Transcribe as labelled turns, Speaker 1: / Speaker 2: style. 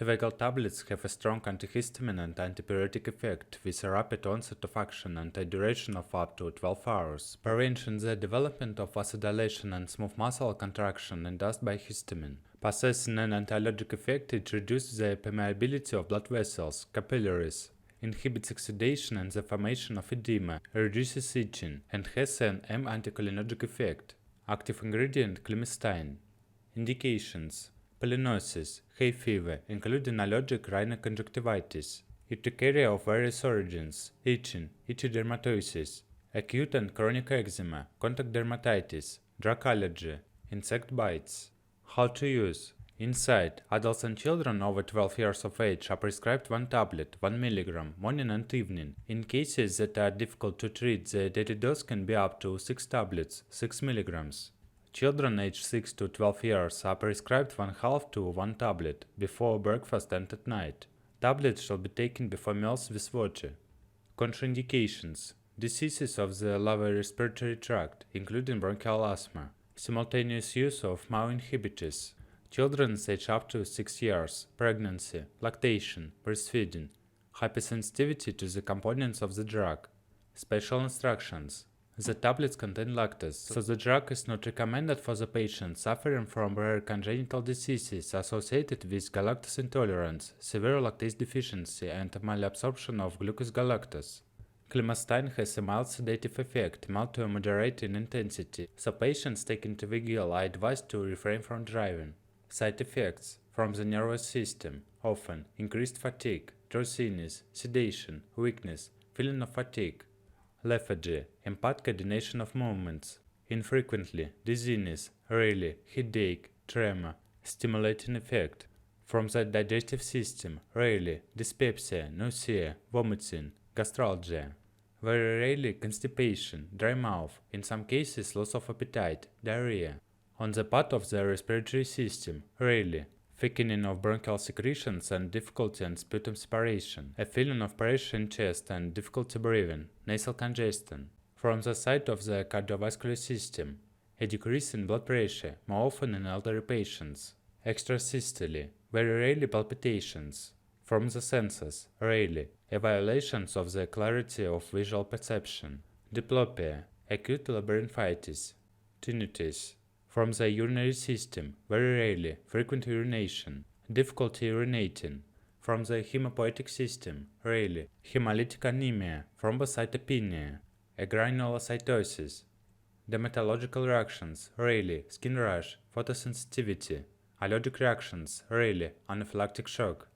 Speaker 1: Tavegyl tablets have a strong antihistamine and antipruritic effect with a rapid onset of action and a duration of up to 12 hours, preventing the development of vasodilation and smooth muscle contraction induced by histamine. Possessing an anti-allergic effect, it reduces the permeability of blood vessels, capillaries, inhibits exudation and the formation of edema, reduces itching, and has an anticholinergic effect. Active ingredient clemastine. Indications: polynosis, hay fever, including allergic rhinoconjunctivitis, urticaria of various origins, itching, itchy dermatosis, acute and chronic eczema, contact dermatitis, drug allergy, insect bites. How to use? Inside, adults and children over 12 years of age are prescribed 1 tablet, 1 mg, morning and evening. In cases that are difficult to treat, the daily dose can be up to 6 tablets, 6 mg. Children aged 6 to 12 years are prescribed 1/2 to 1 tablet before breakfast and at night. Tablets shall be taken before meals with water. Contraindications: diseases of the lower respiratory tract, including bronchial asthma, simultaneous use of MAO inhibitors, children aged up to 6 years, pregnancy, lactation, breastfeeding, hypersensitivity to the components of the drug. Special instructions: the tablets contain lactose, so the drug is not recommended for the patient suffering from rare congenital diseases associated with galactose intolerance, severe lactase deficiency, and malabsorption of glucose galactose. Clemastine has a mild sedative effect, mild to moderate in intensity, so patients taking Tavegyl are advised to refrain from driving. Side effects: from the nervous system, often increased fatigue, drowsiness, sedation, weakness, feeling of fatigue. Lethargy, impaired coordination of movements, infrequently, dizziness, rarely, headache, tremor, stimulating effect. From the digestive system, rarely, dyspepsia, nausea, vomiting, gastralgia. Very rarely, constipation, dry mouth, in some cases loss of appetite, diarrhea. On the part of the respiratory system, rarely, thickening of bronchial secretions and difficulty in sputum separation, a feeling of pressure in chest and difficulty breathing, nasal congestion. From the side of the cardiovascular system, a decrease in blood pressure, more often in elderly patients. Extrasystole, very rarely palpitations. From the senses, rarely, a violations of the clarity of visual perception. Diplopia, acute labyrinthitis, tinnitus. From the urinary system, very rarely, frequent urination, difficulty urinating. From the hemopoietic system, rarely, hemolytic anemia, thrombocytopenia, agranulocytosis. Dermatological reactions, rarely, skin rash, photosensitivity. Allergic reactions, rarely, anaphylactic shock.